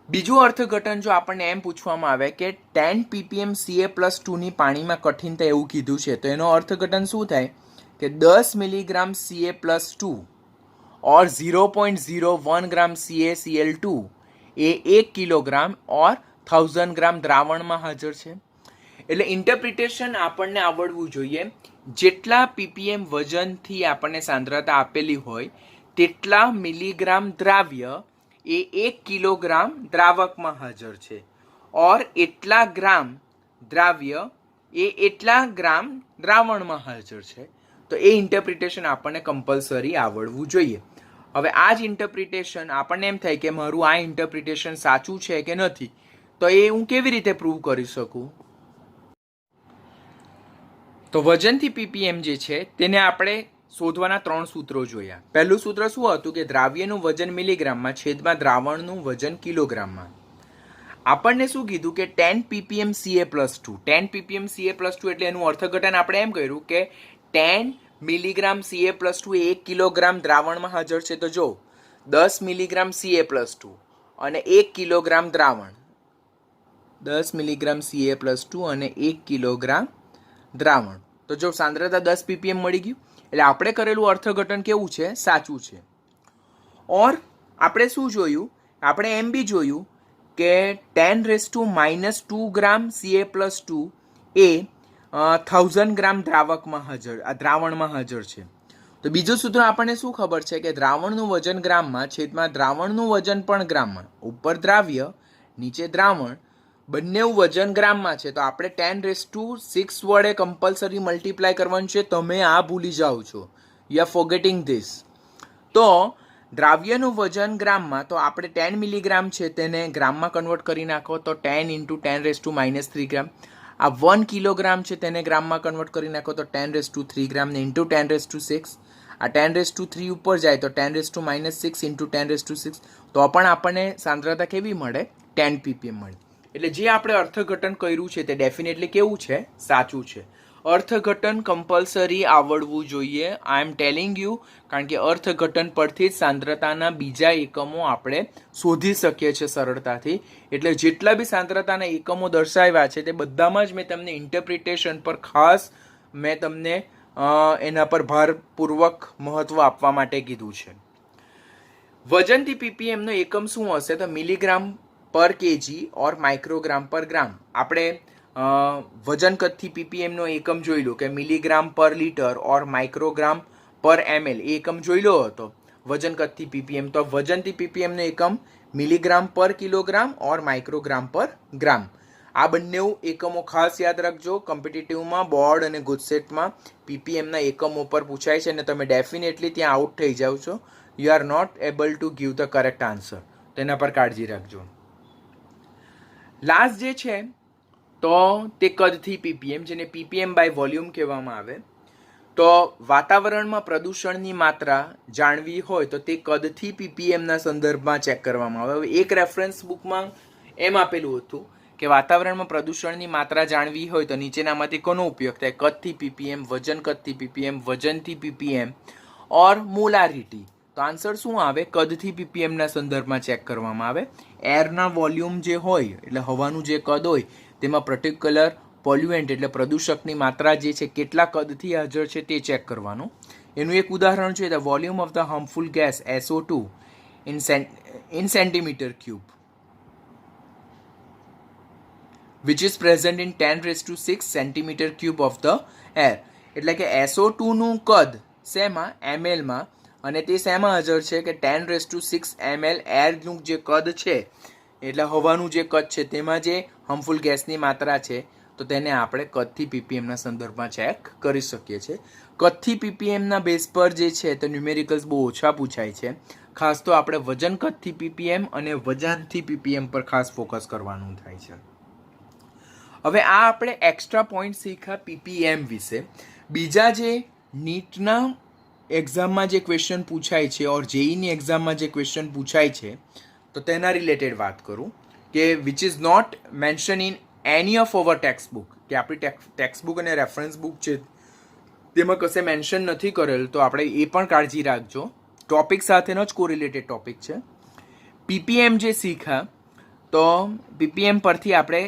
બીજું અર્થઘટન જો આપણને એમ પૂછવામાં આવે કે 10 ppm Ca+2 ની પાણીમાં કઠિનતા એવું કીધું છે તો એનો અર્થઘટન શું થાય કે 10 મિલીગ્રામ Ca+2 और 0.01 ग्राम CaCl2 એ 1 કિલોગ્રામ और 1000 ગ્રામ દ્રાવણમાં હાજર છે. એટલે ઇન્ટરપ્રિટેશન આપણને આવડવું જોઈએ. જેટલા પીપીએમ વજનથી આપણને સાંદ્રતા આપેલી હોય તેટલા મિલીગ્રામ દ્રાવ્ય એ 1 કિલોગ્રામ દ્રાવકમાં હાજર છે और એટલા ગ્રામ દ્રાવ્ય એ એટલા ગ્રામ દ્રાવણમાં હાજર છે. તો એ ઇન્ટરપ્રિટેશન આપણને કમ્પલસરી આવડવું જોઈએ. હવે આ જ ઇન્ટરપ્રિટેશન આપણને એમ થાય કે મારું આ ઇન્ટરપ્રિટેશન સાચું છે કે નથી, તો એ હું કેવી રીતે પ્રૂવ કરી શકું? તો વજનથી પીપીએમ જે છે તેને આપણે શોધવાના 3 સૂત્રો જોયા. પહેલું સૂત્ર શું હતું કે દ્રાવ્યનું વજન મિલીગ્રામમાં છેદમાં દ્રાવણનું વજન કિલોગ્રામમાં. આપણને શું કીધું કે 10 ppm Ca+2, 10 ppm Ca+2 એટલે એનું અર્થઘટન આપણે એમ કર્યું કે 10 મિલીગ્રામ Ca+2 એ 1 કિલોગ્રામ દ્રાવણમાં હાજર છે. તો જો 10 મિલીગ્રામ Ca+2 અને 1 કિલોગ્રામ દ્રાવણ 10 મિલીગ્રામ Ca+2 અને 1 કિલોગ્રામ દ્રાવણ. તો જો સાંદ્રતા 10 ppm મળી ગયું, એટલે આપણે કરેલું અર્થઘટન કેવું છે? સાચું છે. ઓર આપણે શું જોયું? આપણે એમ બી જોયું કે 10⁻² ગ્રામ Ca+2 એ 1000 ગ્રામ દ્રાવણમાં હાજર છે. તો બીજું સૂત્ર આપણને શું ખબર છે કે દ્રાવણનું વજન ગ્રામમાં છેદમાં દ્રાવણનું વજન પણ ગ્રામમાં. ઉપર દ્રાવ્ય નીચે દ્રાવણ બંને વજન ગ્રામમાં છે. તો આપણે 10⁶ વડે કમ્પલસરી મલ્ટીપ્લાય કરવાનું છે. તમે આ ભૂલી જાઓ છો, યુ આર ફોરગેટિંગ ધીસ. તો દ્રાવ્યનું વજન ગ્રામમાં, તો આપણે 10 મિલીગ્રામ છે તેને ગ્રામમાં કન્વર્ટ કરી નાખો, તો 10 × 10⁻³ ગ્રામ. આ 1 કિલોગ્રામ છે તેને ગ્રામમાં કન્વર્ટ કરી નાખો, તો 10⁻³ ગ્રામ ને ઇન્ટુ 10⁻⁶. આ 10⁻³ ઉપર જાય તો 10⁻⁻6 ઇન્ટુ 10⁻⁶. તો પણ આપણને સાંદ્રતા કેવી મળે? 10 ppm મળે. એટલે જે આપણે અર્થઘટન કર્યું છે તે ડેફિનેટલી કેવું છે? સાચું છે. અર્થઘટન કમ્પલસરી આવડવું જોઈએ. આઈ એમ ટેલિંગ યુ, કારણ કે અર્થઘટન પરથી જ સાંદ્રતાના બીજા એકમો આપણે શોધી શકીએ છીએ સરળતાથી. એટલે જેટલા બી સાંદ્રતાના એકમો દર્શાવ્યા છે તે બધામાં જ મેં તમને ઇન્ટરપ્રિટેશન પર ખાસ મેં તમને એના પર ભારપૂર્વક મહત્વ આપવા માટે કીધું છે. વજનથી ppm નો એકમ શું હશે? તો મિલીગ્રામ પર કેજી ઓર માઇક્રોગ્રામ પર ગ્રામ. આપણે વજન કદથી ppm નો એકમ જોઈ લો કે મિલીગ્રામ પર લીટર ઓર માઇક્રોગ્રામ પર ml એ એકમ જોઈ લો હતો વજન કદથી ppm. તો વજનથી ppm નો એકમ મિલીગ્રામ પર કિલોગ્રામ ઓર માઇક્રોગ્રામ પર ગ્રામ. આ બંને એકમો ખાસ યાદ રાખજો. કોમ્પિટિટિવમાં બોર્ડ અને ગુજસેટમાં ppm ના એકમો પર પૂછાય છે અને તમે ડેફિનેટલી ત્યાં આઉટ થઈ જાઓ છો. You are not able to give the correct answer. તેના પર કાળજી રાખજો. લાસ્ટ જે છે તો તે કદથી ppm, જેને ppm બાય વોલ્યુમ કહેવામાં આવે. તો વાતાવરણમાં પ્રદૂષણની માત્રા જાણવી હોય તો તે કદથી ppm ના સંદર્ભમાં ચેક કરવામાં આવે. હવે એક રેફરન્સ બુકમાં એમ આપેલું હતું કે વાતાવરણમાં પ્રદૂષણની માત્રા જાણવી હોય તો નીચેનામાંથી કોનો ઉપયોગ થાય? કદથી ppm, વજન કદથી ppm, વજનથી ppm ઓર મોલારિટી. તો આન્સર શું આવે? કદથી ppm ના સંદર્ભમાં ચેક કરવામાં આવે. એરના વોલ્યુમ જે હોય એટલે હવાનું જે કદ હોય તેમાં પર્ટિક્યુલર પોલ્યુએન્ટ એટલે પ્રદૂષકની માત્રા જે છે કેટલા કદથી હાજર છે તે ચેક કરવાનું. એનું એક ઉદાહરણ છે, the volume of the harmful gas SO2 in centimetre cube which is present in 10⁶ centimetre cube of the air. એટલે કે SO2 નું કદ શેમાં? ml માં. અને તે શેમાં હાજર છે કે 10⁶ ml એરનું જે કદ છે એટલે હવાનું જે કદ છે તેમાં જે હાર્મફુલ ગેસની માત્રા છે તો તેને આપણે કદથી ppm ના સંદર્ભમાં ચેક કરી શકીએ છીએ. કદથી ppm ના બેઝ પર જે છે તો ન્યુમેરિકલ્સ બહુ ઓછા પૂછાય છે. ખાસ તો આપણે વજન કદથી ppm અને વજનથી ppm પર ખાસ ફોકસ કરવાનું થાય છે. હવે આ આપણે એક્સ્ટ્રા પોઈન્ટ શીખ્યા ppm વિશે. બીજા જે નીટના એક્ઝામમાં જે ક્વેશ્ચન પૂછાય છે ઓર જેઈની એક્ઝામમાં જે ક્વેશ્ચન પૂછાય છે તો તેના રિલેટેડ વાત કરું કે which is not mention in any of our text book. કે આપણી ટેક્સ્ટ બુક અને રેફરન્સ બુક છે તેમાં કશે મેન્શન નથી કરેલ, તો આપણે એ પણ કાળજી રાખજો. ટોપિક સાથેનો જ કોરિલેટેડ ટોપિક છે. ppm જે શીખ્યા તો ppm પરથી આપણે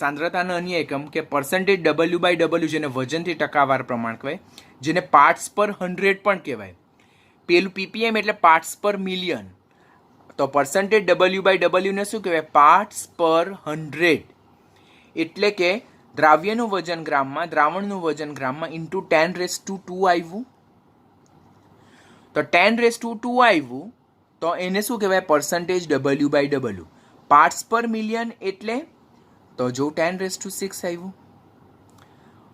સાંદ્રતાના અન્ય એકમ કે %W/W, જેને વજનથી ટકાવાર પ્રમાણ કહેવાય, જેને પાર્ટ્સ પર 100 પણ કહેવાય. પેલું ppm એટલે પાર્ટ્સ પર મિલિયન, તો %W/W ને શું કહેવાય? પાર્ટ્સ પર 100. એટલે કે દ્રાવ્યનું વજન ગ્રામમાં, દ્રાવણનું વજન ગ્રામમાં ઇન્ટુ 10⁻² આવ્યું. તો 10⁻² આવ્યું તો એને શું કહેવાય? %W/W. પાર્ટ્સ પર મિલિયન એટલે તો જો 10⁻6 આવ્યું.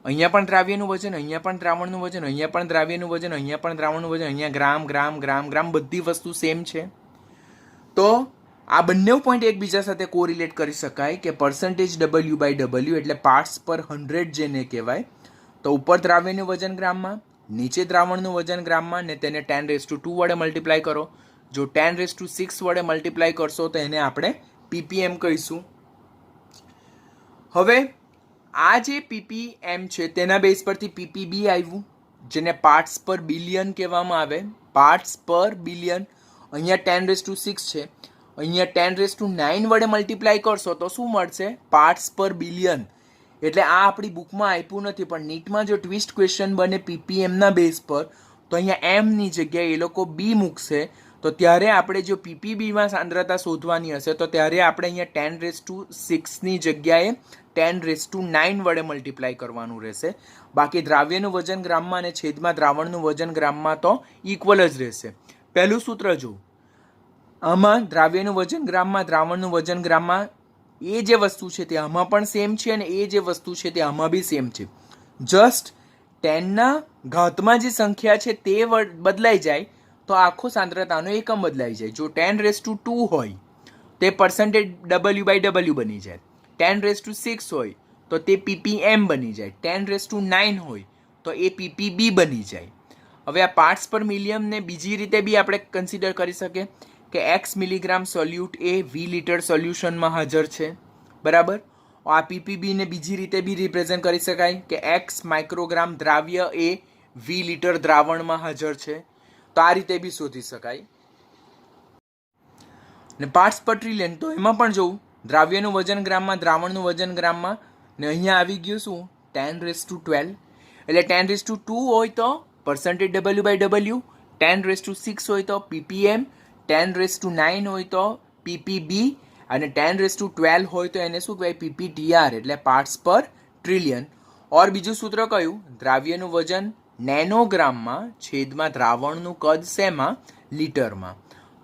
અહીંયા પણ દ્રાવ્યનું વજન, અહીંયા પણ દ્રાવણનું વજન, અહીંયા પણ દ્રાવ્યનું વજન, અહીંયા પણ દ્રાવણનું વજન, અહીંયા ગ્રામ ગ્રામ ગ્રામ ગ્રામ બધી વસ્તુ સેમ છે. તો આ બંને પોઈન્ટ એકબીજા સાથે કોરિલેટ કરી શકાય કે %W/W એટલે પાર્ટ્સ પર 100 જેને કહેવાય. તો ઉપર દ્રાવ્યનું વજન ગ્રામમાં, નીચે દ્રાવણનું વજન ગ્રામમાં, ને તેને 10⁻² વડે મલ્ટીપ્લાય કરો. જો 10⁻6 વડે મલ્ટીપ્લાય કરશો તો એને આપણે ppm કહીશું. હવે આ જે ppm છે તેના બેઝ પરથી ppb આવ્યું, જેને પાર્ટ્સ પર બિલિયન કહેવામાં આવે. પાર્ટ્સ પર બિલિયન. અહીંયા 10⁻6 છે. અહીંયા 10⁹ વડે મલ્ટીપ્લાય કરશો તો શું મળશે? પાર્ટ્સ પર બિલિયન. એટલે આ આપણી બુકમાં આપ્યું નથી, પણ નીટમાં જો ટ્વિસ્ટ ક્વેશ્ચન બને પીપીએમના બેઝ પર તો અહીંયા એમની જગ્યાએ એ લોકો બી મૂકશે. તો ત્યારે આપણે જો પીપીબીમાં સાંદ્રતા શોધવાની હશે તો ત્યારે આપણે અહીંયા 10⁶ની જગ્યાએ 10⁹ વડે મલ્ટીપ્લાય કરવાનું રહેશે. બાકી દ્રાવ્યનું વજન ગ્રામમાં અને છેદમાં દ્રાવણનું વજન ગ્રામમાં તો ઇક્વલ જ રહેશે. પહેલું સૂત્ર જો, આમાં દ્રાવ્યનું વજન ગ્રામમાં, દ્રાવણનું વજન ગ્રામમાં, એ જે વસ્તુ છે તે આમાં પણ સેમ છે અને એ જે વસ્તુ છે તે આમાં બી સેમ છે. જસ્ટ 10ના ઘાતમાં જે સંખ્યા છે તે બદલાઈ જાય તો આખો સાંદ્રતાનો એકમ બદલાઈ જાય. જો 10⁻² હોય તે %W/W બની જાય. 10⁻6 હોય તો તે ppm બની જાય. 10⁹ હોય તો એ ppb બની જાય. હવે આ પાર્ટ્સ પર મિલિયનને બીજી રીતે બી આપણે કન્સિડર કરી શકીએ કે x મિલીગ્રામ સોલ્યુટ એ v લીટર સોલ્યુશનમાં હાજર છે, બરાબર. આ પીપીબીને બીજી રીતે બી રિપ્રેઝન્ટ કરી શકાય કે x માઇક્રોગ્રામ દ્રાવ્ય એ v લીટર દ્રાવણમાં હાજર છે. તો આ રીતે બી શોધી શકાય. ને પાર્ટ્સ પર ટ્રિલિયન તો એમાં પણ જોવું, દ્રાવ્યનું વજન ગ્રામમાં, દ્રાવણનું વજન ગ્રામમાં, ને અહીંયા આવી ગયું શું? 10⁻12. એટલે 10⁻2 હોય તો %W/W, 10⁻6 હોય તો ppm, 10⁻9 હોય તો ppb અને 10⁻12 હોય તો એને શું કહેવાય? pptr, એટલે પાર્ટ્સ પર ટ્રિલિયન. ઓર બીજું સૂત્ર કયું? દ્રાવ્યનું વજન નેનોગ્રામમાં છેદમાં દ્રાવણનું કદ શેમાં? લીટરમાં.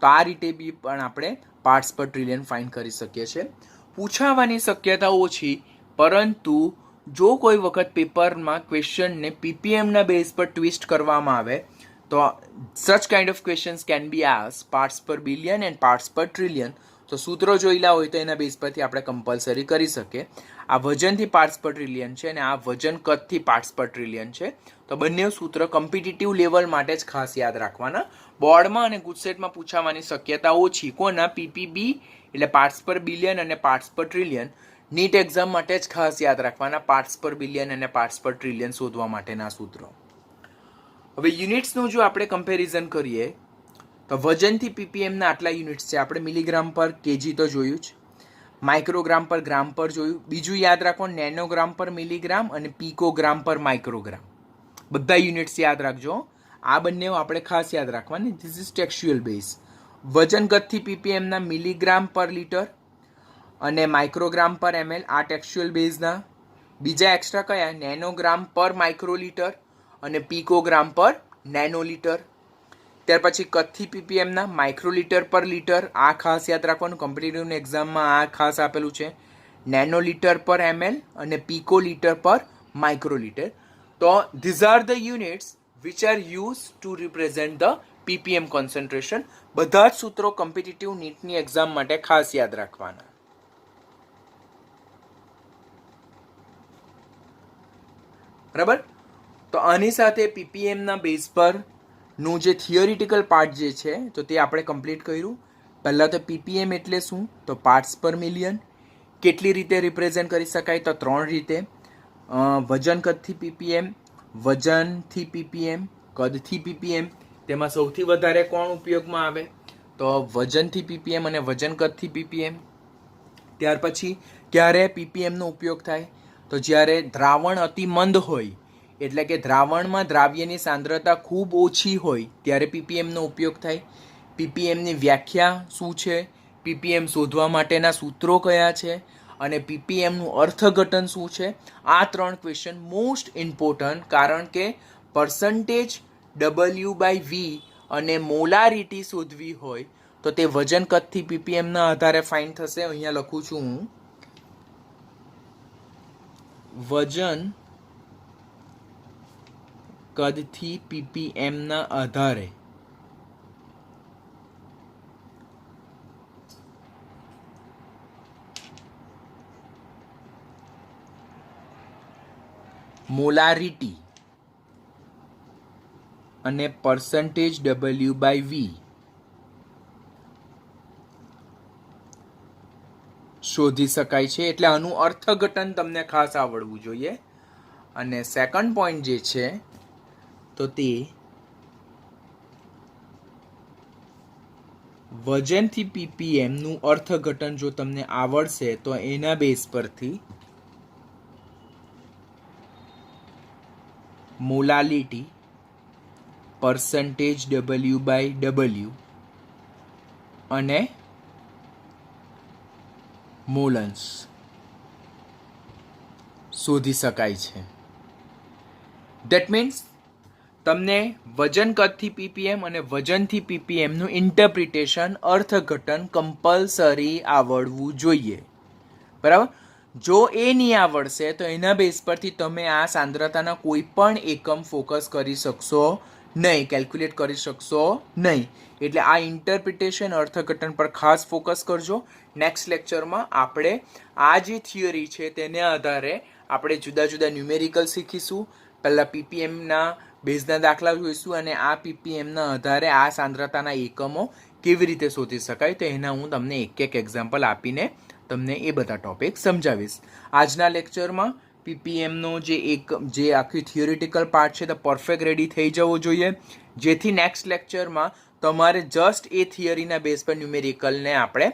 તો આ રીતે બી પણ આપણે પાર્ટ્સ પર ટ્રિલિયન ફાઇન્ડ કરી શકીએ છીએ. પૂછાવાની શક્યતા ઓછી, પરંતુ જો કોઈ વખત પેપરમાં ક્વેશ્ચનને પીપીએમના બેઝ પર ટ્વિસ્ટ કરવામાં આવે તો સચ kind of questions can be ask parts પર બિલિયન એન્ડ પાર્ટ્સ પર ટ્રિલિયન. તો સૂત્રો જોયેલા હોય તો એના બેઝ પરથી આપણે કમ્પલસરી કરી શકીએ. આ વજનથી પાર્ટ્સ પર ટ્રિલિયન છે અને આ વજન કદથી પાર્ટ્સ પર ટ્રિલિયન છે. તો બંને સૂત્ર કોમ્પિટિટિવ લેવલ માટે જ ખાસ યાદ રાખવાના. બોર્ડમાં અને ગુજસેટમાં પૂછાવાની શક્યતા ઓછી. કોના? પીપીબી એટલે પાર્ટ્સ પર બિલિયન અને પાર્ટ્સ પર ટ્રિલિયન. નીટ એક્ઝામ માટે જ ખાસ યાદ રાખવાના પાર્ટ્સ પર બિલિયન અને પાર્ટ્સ પર ટ્રિલિયન શોધવા માટેના સૂત્રો. હવે યુનિટ્સનું જો આપણે કમ્પેરિઝન કરીએ તો વજનથી પીપીએમના આટલા યુનિટ્સ છે. આપણે મિલીગ્રામ પર કેજી તો જોયું જ, માઇક્રોગ્રામ પર ગ્રામ પર જોયું. બીજું યાદ રાખો, નેનોગ્રામ પર મિલીગ્રામ અને પીકોગ્રામ પર માઇક્રોગ્રામ. બધા યુનિટ્સ યાદ રાખજો. આ બંને આપણે ખાસ યાદ રાખવાની. This is textual base. વજન ગતથી પીપીએમના મિલીગ્રામ પર લીટર અને માઇક્રોગ્રામ પર ml આ ટેક્સ્ચ્યુઅલ બેઝના. બીજા એક્સ્ટ્રા કયા? નેનોગ્રામ પર માઇક્રોલીટર અને પીકોગ્રામ પર નેનોલીટર. ત્યાર પછી કદથી પીપીએમના માઇક્રોલીટર પર લીટર. આ ખાસ યાદ રાખવાનું, કોમ્પિટિટિવ એક્ઝામમાં આ ખાસ આપેલું છે. નેનોલીટર પર ml અને પીકોલીટર પર માઇક્રોલીટર. તો these are the units which are use to represent the PPM concentration. બધા જ સૂત્રો કોમ્પિટિટિવ નીટની એક્ઝામ માટે ખાસ યાદ રાખવાના. બરાબર. તો આની સાથે પીપીએમના બેઝ પર નું જે થિયોરિટિકલ પાર્ટ જે છે તો તે આપણે કમ્પ્લીટ કર્યું. પહેલાં તો પીપીએમ એટલે શું? તો પાર્ટ્સ પર મિલિયન. કેટલી રીતે રિપ્રેઝેન્ટ કરી શકાય? તો 3 રીતે. વજન કદથી પીપીએમ, વજનથી પીપીએમ, કદથી પીપીએમ. તેમાં સૌથી વધારે કોણ ઉપયોગમાં આવે? તો વજનથી પીપીએમ અને વજન કદથી પીપીએમ. ત્યાર પછી ક્યારે પીપીએમનો ઉપયોગ થાય? તો જ્યારે દ્રાવણ અતિ મંદ હોય, એટલે કે દ્રાવણમાં દ્રાવ્યની સાંદ્રતા ખૂબ ઓછી હોય ત્યારે પીપીએમનો ઉપયોગ થાય. પીપીએમની વ્યાખ્યા શું છે? પીપીએમ શોધવા માટેના સૂત્રો કયા છે? અને પીપીએમનું અર્થઘટન શું છે? આ 3 ક્વેશ્ચન મોસ્ટ ઇમ્પોર્ટન્ટ, કારણ કે %W/V અને મોલારિટી શોધવી હોય તો તે વજન કદથી પીપીએમના આધારે ફાઇન્ડ થશે. અહીંયા લખું છું હું, વજન કદથી પીપીએમના આધારે મોલારિટી અને %W/V શોધી શકાય છે. એટલે આનું અર્થઘટન તમને ખાસ આવડવું જોઈએ. અને સેકન્ડ પોઈન્ટ જે છે તો તે વજનથી પીપીએમનું અર્થઘટન જો તમને આવડશે તો એના બેઝ પરથી મોલાલિટી, પર્સન્ટેજ W/W અને મોલન્સ શોધી શકાય છે. દેટ મીન્સ તમને વજન કદથી પીપીએમ અને વજનથી પીપીએમનું ઇન્ટરપ્રિટેશન અર્થઘટન કમ્પલસરી આવડવું જોઈએ. બરાબર. જો એ નહીં આવડશે તો એના બેઝ પરથી તમે આ સાંદ્રતાના કોઈ પણ એકમ ફોકસ કરી શકશો નહીં, કેલ્ક્યુલેટ કરી શકશો નહીં. એટલે આ ઇન્ટરપ્રિટેશન અર્થઘટન પર ખાસ ફોકસ કરજો. નેક્સ્ટ લેક્ચરમાં આપણે આ જે થિયરી છે તેને આધારે આપણે જુદા જુદા ન્યુમેરિકલ શીખીશું. પહેલાં પીપીએમના બેઝના દાખલા જોઈશું અને આ પીપીએમના આધારે આ સાંદ્રતાના એકમો કેવી રીતે શોધી શકાય તો એના હું તમને એક એક એક્ઝામ્પલ આપીને તમને એ બધા ટોપિક સમજાવીશ. આજના લેક્ચરમાં પીપીએમનો જે આખી થિયોરિટિકલ પાર્ટ છે તે પરફેક્ટ રેડી થઈ જવો જોઈએ, જેથી નેક્સ્ટ લેક્ચરમાં તમારે જસ્ટ એ થિયરીના બેઝ પર ન્યુમેરિકલને આપણે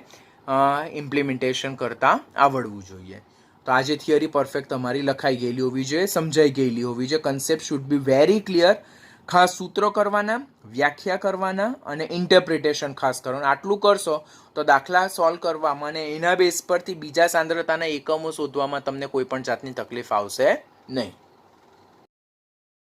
ઇમ્પ્લિમેન્ટેશન કરતાં આવડવું જોઈએ. તો આ જે થિયરી પરફેક્ટ તમારી લખાઈ ગયેલી હોવી જોઈએ, સમજાઈ ગયેલી હોવી જોઈએ. Concept should be very clear. ખાસ સૂત્રો કરવાના, વ્યાખ્યા કરવાના અને ઇન્ટરપ્રિટેશન ખાસ કરવાના. આટલું કરશો તો દાખલા સોલ્વ કરવામાં અને એના બેઝ પરથી બીજા સાંદ્રતાના એકમો શોધવામાં તમને કોઈ પણ જાતની તકલીફ આવશે નહીં.